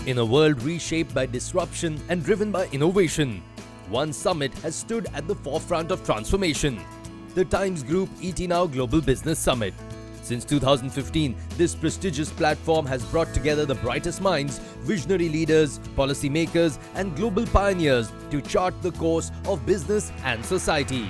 In a world reshaped by disruption and driven by innovation, one summit has stood at the forefront of transformation: the Times Group ET Now Global Business Summit. Since 2015, this prestigious platform has brought together the brightest minds, visionary leaders, policymakers, and global pioneers to chart the course of business and society.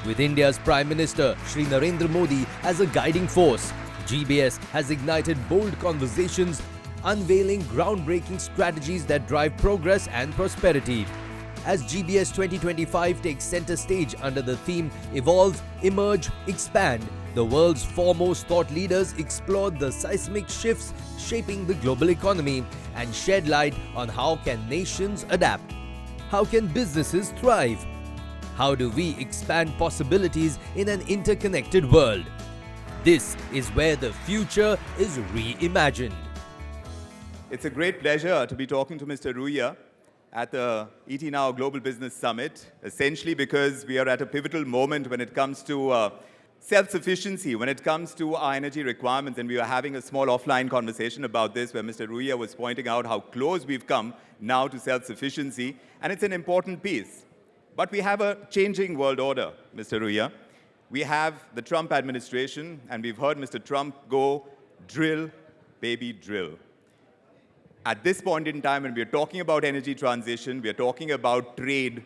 With India's Prime Minister Shri Narendra Modi as a guiding force, GBS has ignited bold conversations, unveiling groundbreaking strategies that drive progress and prosperity. As GBS 2025 takes center stage under the theme Evolve, Emerge, Expand, the world's foremost thought leaders explored the seismic shifts shaping the global economy and shed light on how can nations adapt. How can businesses thrive? How do we expand possibilities in an interconnected world? This is where the future is reimagined. It's a great pleasure to be talking to Mr. Ruia at the ET Now Global Business Summit, essentially because we are at a pivotal moment when it comes to self-sufficiency, when it comes to our energy requirements, and we were having a small offline conversation about this where Mr. Ruia was pointing out how close we've come now to self-sufficiency, and it's an important piece. But we have a changing world order, Mr. Ruia. We have the Trump administration, and we've heard Mr. Trump go, drill, baby, drill. At this point in time, when we're talking about energy transition, we're talking about trade,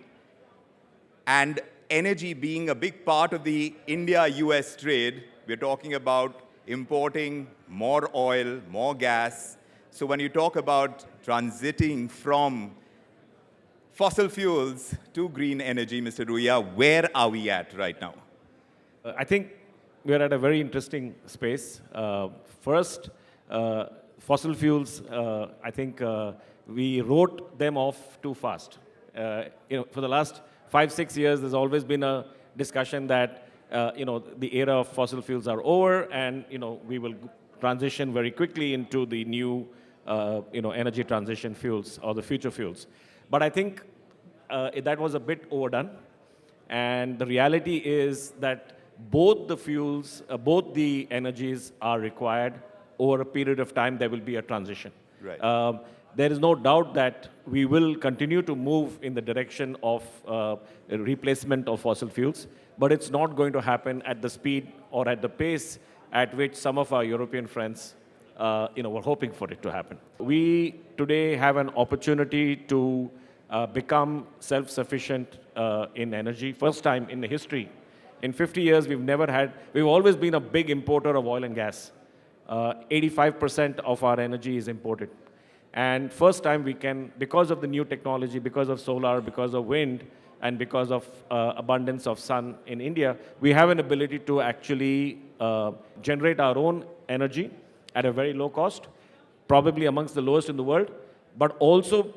and energy being a big part of the India-US trade, we're talking about importing more oil, more gas. So when you talk about transiting from fossil fuels to green energy, Mr. Ruia, where are we at right now? I think we're at a very interesting space. First, fossil fuels, I think we wrote them off too fast. For the last 5-6 years, there's always been a discussion that the era of fossil fuels are over, and we will transition very quickly into the new energy transition fuels or the future fuels. But I think that was a bit overdone, and the reality is that both the fuels, both the energies are required. Over a period of time, there will be a transition. Right. There is no doubt that we will continue to move in the direction of a replacement of fossil fuels, but it's not going to happen at the speed or at the pace at which some of our European friends were hoping for it to happen. We today have an opportunity to become self-sufficient in energy. First time in the history. In 50 years, we've always been a big importer of oil and gas. 85% of our energy is imported. And first time we can, because of the new technology, because of solar, because of wind, and because of abundance of sun in India, we have an ability to actually generate our own energy at a very low cost, probably amongst the lowest in the world, but also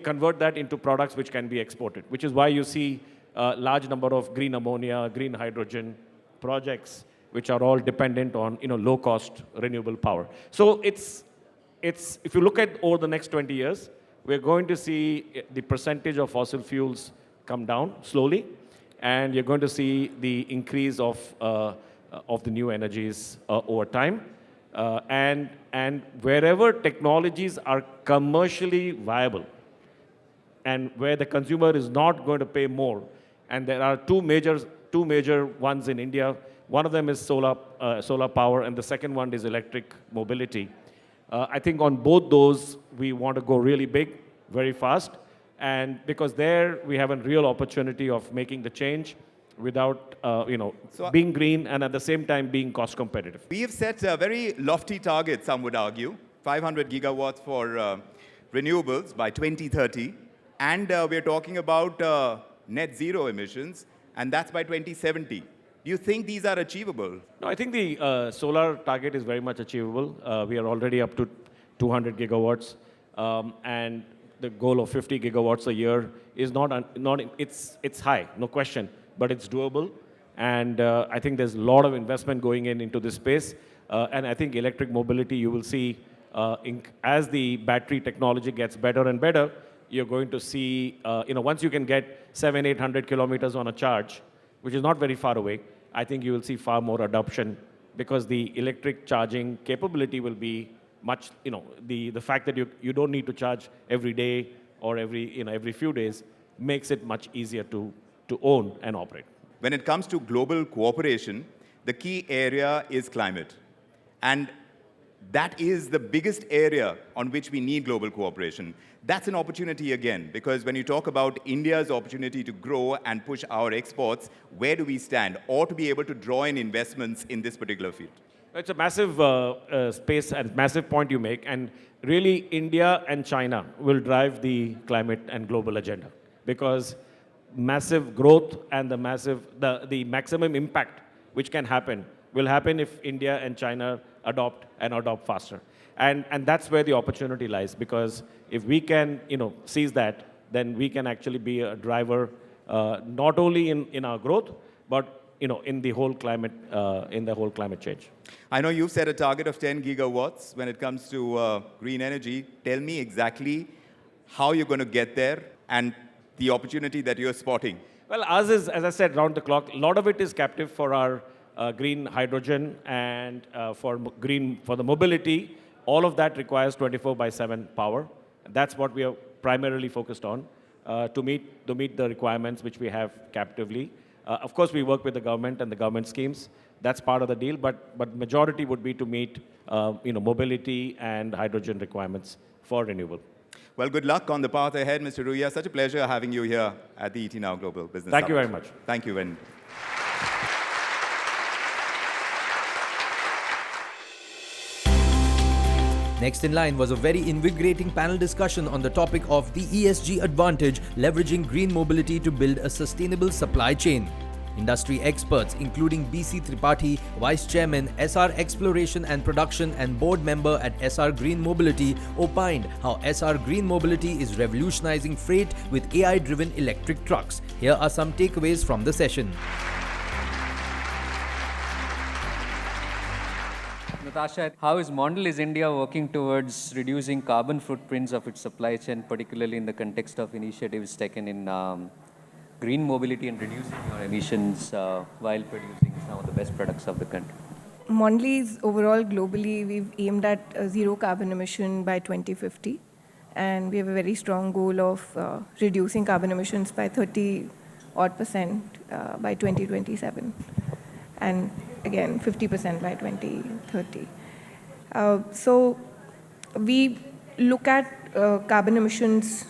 convert that into products which can be exported, which is why you see a large number of green ammonia, green hydrogen projects, which are all dependent on low-cost renewable power. So it's if you look at over the next 20 years, we're going to see the percentage of fossil fuels come down slowly, and you're going to see the increase of the new energies over time. And wherever technologies are commercially viable, and where the consumer is not going to pay more, and there are two major ones in India. One of them is solar power, and the second one is electric mobility. I think on both those, we want to go really big, very fast, and because there we have a real opportunity of making the change without being green and at the same time being cost competitive. We have set a very lofty target, some would argue, 500 gigawatts for renewables by 2030, and we're talking about net zero emissions, and that's by 2070. Do you think these are achievable? No, I think the solar target is very much achievable. We are already up to 200 gigawatts, and the goal of 50 gigawatts a year is it's high, no question, but it's doable. And I think there's a lot of investment going into this space. And I think electric mobility, you will see, as the battery technology gets better and better, you're going to see, once you can get 700-800 kilometers on a charge, which is not very far away, I think you will see far more adoption because the electric charging capability will be much, the fact that you don't need to charge every day or every few days makes it much easier to own and operate. When it comes to global cooperation, the key area is climate. And that is the biggest area on which we need global cooperation. That's an opportunity again, because when you talk about India's opportunity to grow and push our exports, where do we stand? Or to be able to draw in investments in this particular field? It's a massive space and massive point you make. And really, India and China will drive the climate and global agenda, because massive growth and the maximum impact which can happen will happen if India and China adopt faster. And that's where the opportunity lies, because if we can seize that, then we can actually be a driver not only in our growth, but in the whole climate change. I know you've set a target of 10 gigawatts when it comes to green energy. Tell me exactly how you're going to get there and the opportunity that you're spotting. Well, ours is, as I said, round the clock. A lot of it is captive for our green hydrogen and for the mobility. All of that requires 24/7 power. That's what we are primarily focused on to meet the requirements which we have captively. Of course, we work with the government and the government schemes. That's part of the deal, but majority would be to meet mobility and hydrogen requirements for renewable. Well, good luck on the path ahead, Mr. Ruia. Such a pleasure having you here at the ET Now Global Business Thank you Summit. very much. Thank you. Next in line was a very invigorating panel discussion on the topic of the ESG advantage, leveraging green mobility to build a sustainable supply chain. Industry experts including BC Tripathi, Vice Chairman, Essar Exploration and Production and Board Member at Essar Green Mobility, opined how Essar Green Mobility is revolutionizing freight with AI-driven electric trucks. Here are some takeaways from the session. Natasha, how is Mondelez India working towards reducing carbon footprints of its supply chain, particularly in the context of initiatives taken in green mobility and reducing your emissions while producing some of the best products of the country? Mondelez overall globally, we've aimed at zero carbon emission by 2050. And we have a very strong goal of reducing carbon emissions by 30% by 2027. And again, 50% by 2030. So we look at carbon emissions,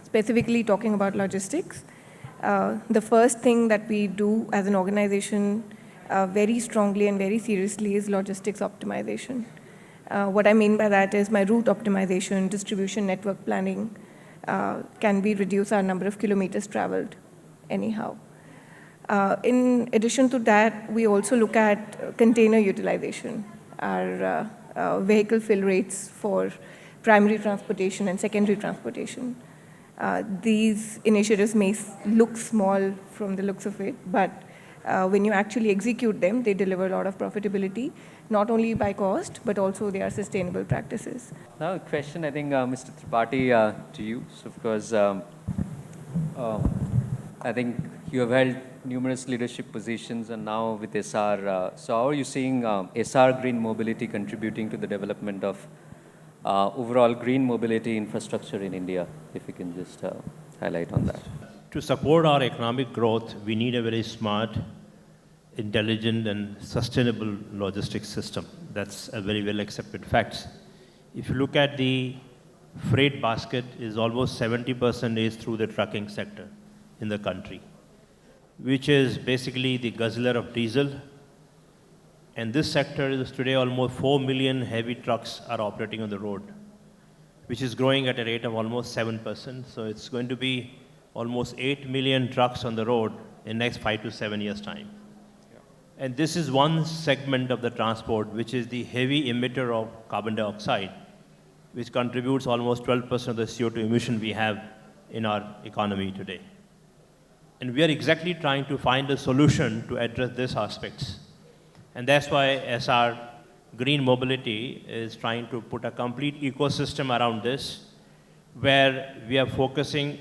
specifically talking about logistics. The first thing that we do as an organization very strongly and very seriously is logistics optimization. What I mean by that is my route optimization, distribution network planning. Can we reduce our number of kilometers traveled anyhow? In addition to that, we also look at container utilization, our vehicle fill rates for primary transportation and secondary transportation. These initiatives may look small from the looks of it, but when you actually execute them, they deliver a lot of profitability, not only by cost, but also they are sustainable practices. Now, a question, I think, Mr. Tripathi, to you. So, of course, I think you have held numerous leadership positions and now with Essar. So how are you seeing Essar Green Mobility contributing to the development of overall green mobility infrastructure in India? If you can just highlight on that. To support our economic growth, we need a very smart, intelligent and sustainable logistics system. That's a very well accepted fact. If you look at the freight basket, is almost 70% is through the trucking sector in the country, which is basically the guzzler of diesel. And this sector is today almost 4 million heavy trucks are operating on the road, which is growing at a rate of almost 7%. So it's going to be almost 8 million trucks on the road in the next 5 to 7 years' time. Yeah. And this is one segment of the transport, which is the heavy emitter of carbon dioxide, which contributes almost 12% of the CO2 emission we have in our economy today. And we are exactly trying to find a solution to address these aspects. And that's why Essar Green Mobility is trying to put a complete ecosystem around this, where we are focusing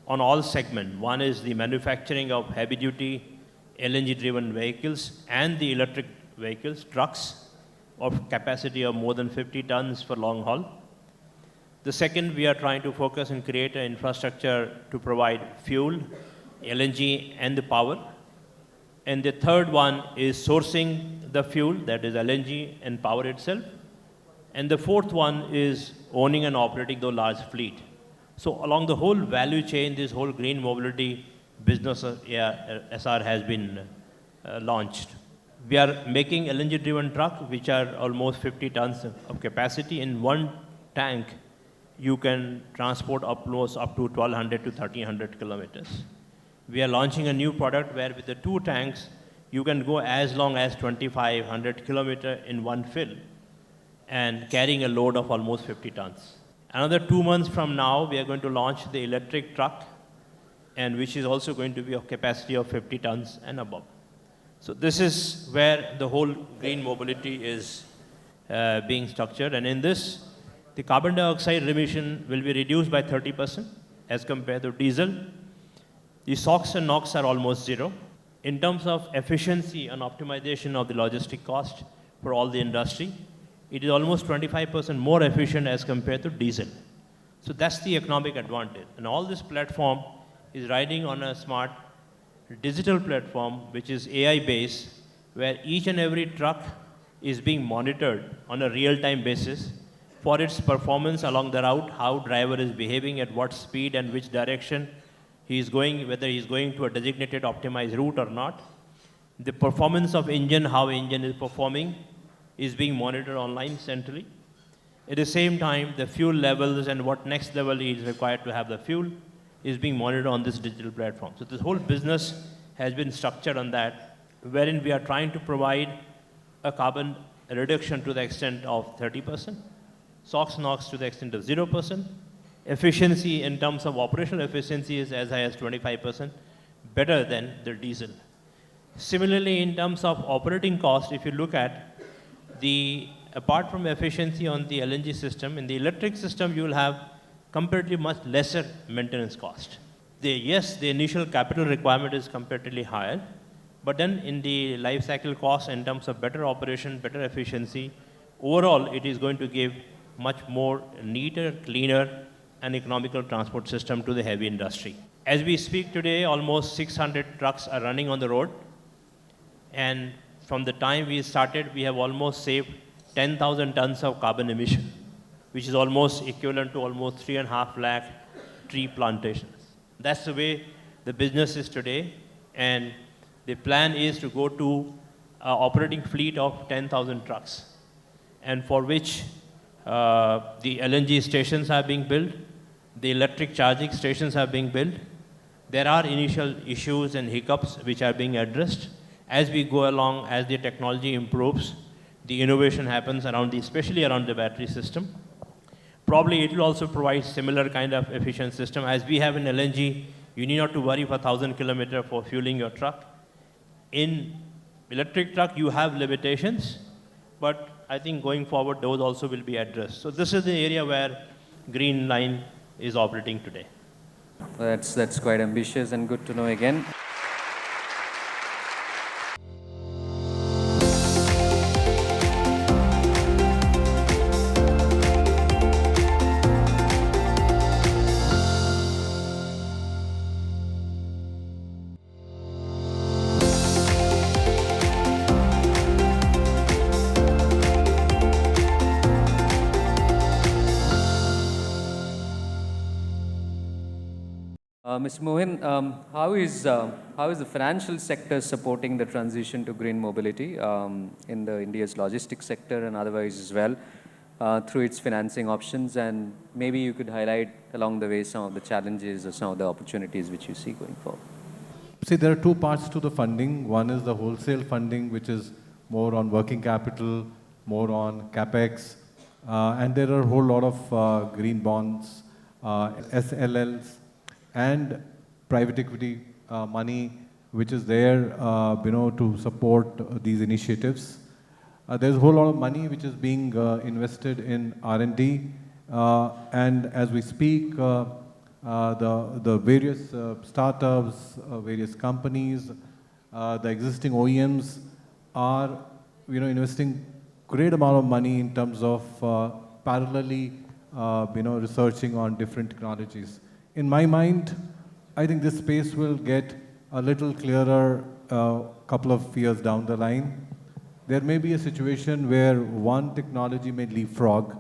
on all segments. One is the manufacturing of heavy-duty LNG-driven vehicles and the electric vehicles, trucks. of capacity of more than 50 tons for long haul. The second, we are trying to focus and create an infrastructure to provide fuel, LNG, and the power. And the third one is sourcing the fuel, that is LNG and power itself. And the fourth one is owning and operating the large fleet. So along the whole value chain, this whole green mobility business Essar has been launched. We are making LNG-driven trucks, which are almost 50 tons of capacity. In one tank, you can transport almost up to 1,200 to 1,300 kilometers. We are launching a new product where with the 2 tanks, you can go as long as 2,500 kilometers in one fill and carrying a load of almost 50 tons. Another 2 months from now, we are going to launch the electric truck, and which is also going to be of capacity of 50 tons and above. So this is where the whole green mobility is being structured. And in this, the carbon dioxide emission will be reduced by 30% as compared to diesel. The SOx and NOx are almost zero. In terms of efficiency and optimization of the logistic cost for all the industry, it is almost 25% more efficient as compared to diesel. So that's the economic advantage. And all this platform is riding on a smart digital platform, which is AI-based, where each and every truck is being monitored on a real-time basis for its performance along the route, how driver is behaving, at what speed and which direction he is going, whether he is going to a designated optimized route or not. The performance of engine, how engine is performing, is being monitored online centrally. At the same time, the fuel levels and what next level is required to have the fuel is being monitored on this digital platform. So this whole business has been structured on that, wherein we are trying to provide a carbon reduction to the extent of 30%, SOx, NOx to the extent of 0%, efficiency in terms of operational efficiency is as high as 25%, better than the diesel. Similarly, in terms of operating cost, if you look at apart from efficiency on the LNG system, in the electric system, you will have comparatively much lesser maintenance cost. Yes, the initial capital requirement is comparatively higher, but then in the life cycle cost, in terms of better operation, better efficiency, overall, it is going to give much more neater, cleaner, and economical transport system to the heavy industry. As we speak today, almost 600 trucks are running on the road, and from the time we started, we have almost saved 10,000 tons of carbon emission, which is almost equivalent to almost 3.5 lakh tree plantations. That's the way the business is today, and the plan is to go to an operating fleet of 10,000 trucks, and for which the LNG stations are being built, the electric charging stations are being built. There are initial issues and hiccups which are being addressed. As we go along, as the technology improves, the innovation happens around especially around the battery system. Probably it will also provide similar kind of efficient system. As we have in LNG, you need not to worry for 1,000 kilometers for fueling your truck. In electric truck, you have limitations, but I think going forward, those also will be addressed. So this is the area where Green Line is operating today. That's quite ambitious and good to know again. Mr. Mohan, how is the financial sector supporting the transition to green mobility in the India's logistics sector and otherwise as well through its financing options? And maybe you could highlight along the way some of the challenges or some of the opportunities which you see going forward. See, there are two parts to the funding. One is the wholesale funding, which is more on working capital, more on capex, and there are a whole lot of green bonds, SLLs, and private equity money, which is there, to support these initiatives. There's a whole lot of money which is being invested in R&D, and as we speak, the various startups, various companies, the existing OEMs are, investing great amount of money in terms of parallelly, researching on different technologies. In my mind, I think this space will get a little clearer couple of years down the line. There may be a situation where one technology may leapfrog,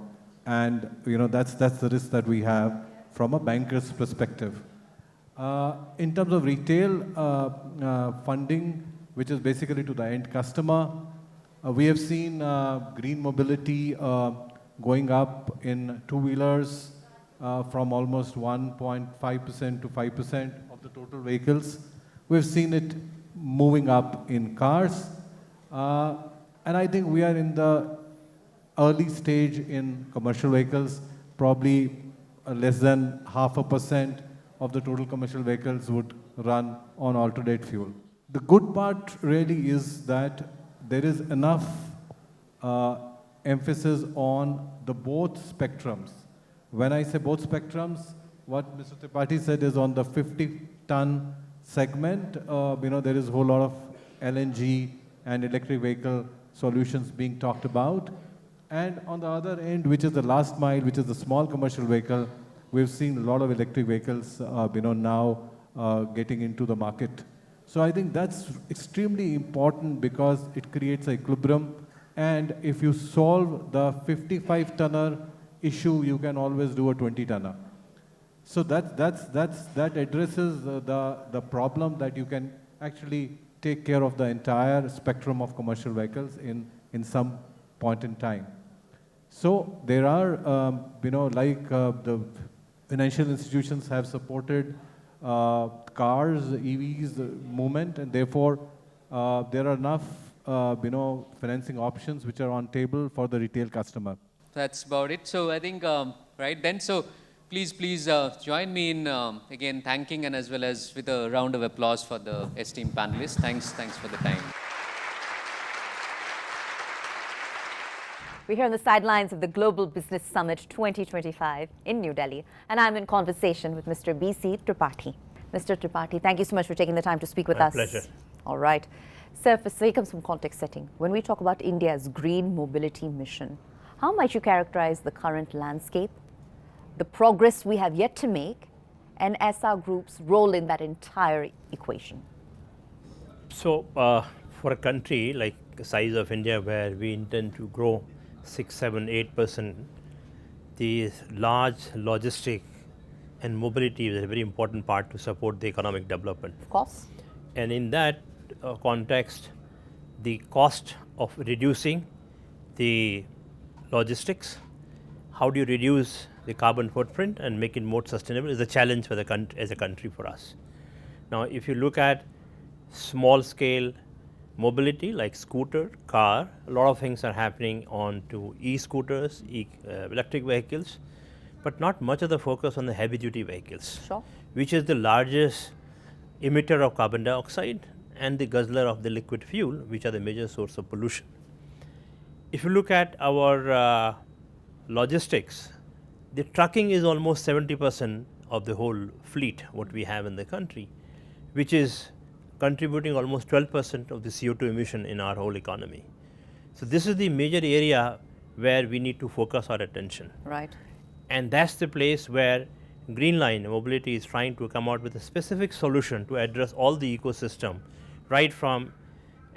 and that's the risk that we have from a banker's perspective. In terms of retail funding, which is basically to the end customer, we have seen green mobility going up in two-wheelers from almost 1.5% to 5% of the total vehicles. We've seen it moving up in cars. And I think we are in the early stage in commercial vehicles, probably less than 0.5% of the total commercial vehicles would run on alternate fuel. The good part really is that there is enough emphasis on the both spectrums. When I say both spectrums, what Mr. Tripathi said is on the 50-ton segment, there is a whole lot of LNG and electric vehicle solutions being talked about. And on the other end, which is the last mile, which is the small commercial vehicle, we've seen a lot of electric vehicles, now getting into the market. So I think that's extremely important because it creates an equilibrium. And if you solve the 55-tonner issue, you can always do a 20-tonner. So that addresses the problem that you can actually take care of the entire spectrum of commercial vehicles in some point in time. So there are, the financial institutions have supported cars, EVs movement, and therefore there are enough, financing options which are on table for the retail customer. That's about it. So I think, right then, so please join me in, again, thanking and as well as with a round of applause for the esteemed panelists. Thanks for the time. We're here on the sidelines of the Global Business Summit 2025 in New Delhi, and I'm in conversation with Mr. B.C. Tripathi. Mr. Tripathi, thank you so much for taking the time to speak with us. My pleasure. All right. Sir, for sake of some context setting, when we talk about India's green mobility mission, how might you characterize the current landscape, the progress we have yet to make, and Essar Group's role in that entire equation? So, for a country like the size of India, where we intend to grow 6, 7, 8%, the large logistic and mobility is a very important part to support the economic development. Of course. And in that context, the cost of reducing the logistics, how do you reduce the carbon footprint and make it more sustainable is a challenge for the as a country for us. Now, if you look at small scale mobility like scooter, car, a lot of things are happening on to e-scooters, electric vehicles, but not much of the focus on the heavy duty vehicles, Sure. which is the largest emitter of carbon dioxide and the guzzler of the liquid fuel, which are the major source of pollution. If you look at our logistics, the trucking is almost 70% of the whole fleet, what we have in the country, which is contributing almost 12% of the CO2 emission in our whole economy. So this is the major area where we need to focus our attention. Right. And that's the place where Green Line Mobility is trying to come out with a specific solution to address all the ecosystem, right from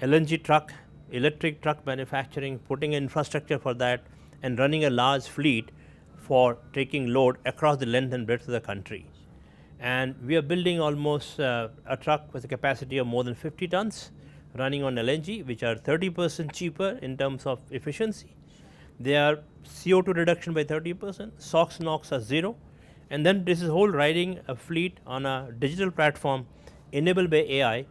LNG truck, electric truck manufacturing, putting infrastructure for that, and running a large fleet for taking load across the length and breadth of the country. And we are building almost a truck with a capacity of more than 50 tons running on LNG, which are 30% cheaper in terms of efficiency. They are CO2 reduction by 30%, SOx, NOx are zero. And then this is whole riding a fleet on a digital platform enabled by AI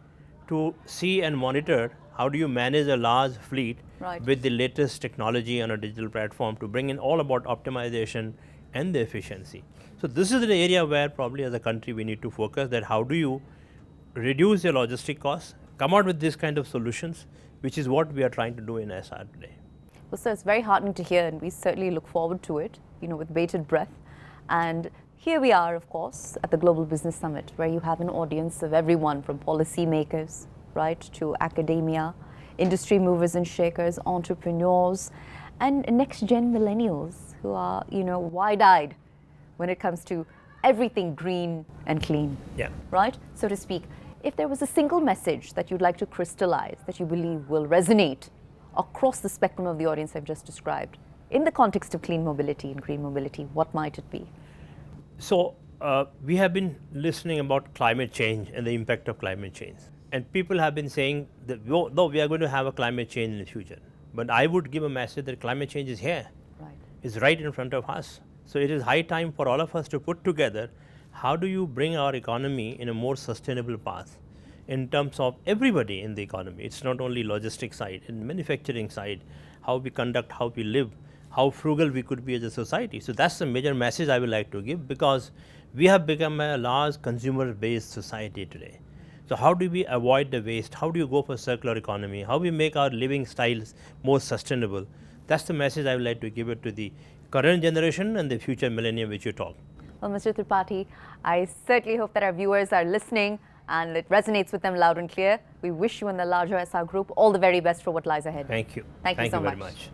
to see and monitor how do you manage a large fleet Right. with the latest technology on a digital platform to bring in all about optimization and the efficiency. So this is the area where probably as a country we need to focus, that how do you reduce your logistic costs, come out with this kind of solutions, which is what we are trying to do in Essar today. Well, sir, it's very heartening to hear, and we certainly look forward to it, with bated breath. And here we are, of course, at the Global Business Summit, where you have an audience of everyone from policymakers, right, to academia, industry movers and shakers, entrepreneurs, and next-gen millennials who are, wide-eyed when it comes to everything green and clean, right, so to speak. If there was a single message that you'd like to crystallize that you believe will resonate across the spectrum of the audience I've just described, in the context of clean mobility and green mobility, what might it be? So, we have been listening about climate change and the impact of climate change. And people have been saying that though we are going to have a climate change in the future, but I would give a message that climate change is here. Right. It's right in front of us. So it is high time for all of us to put together how do you bring our economy in a more sustainable path in terms of everybody in the economy. It's not only logistics side, in manufacturing side, how we conduct, how we live, how frugal we could be as a society. So that's the major message I would like to give, because we have become a large consumer-based society today. So how do we avoid the waste? How do you go for circular economy? How we make our living styles more sustainable? That's the message I would like to give it to the current generation and the future millennium which you talk. Well, Mr. Tripathi, I certainly hope that our viewers are listening and it resonates with them loud and clear. We wish you and the larger Essar Group all the very best for what lies ahead. Thank you. Thank you so very much. much.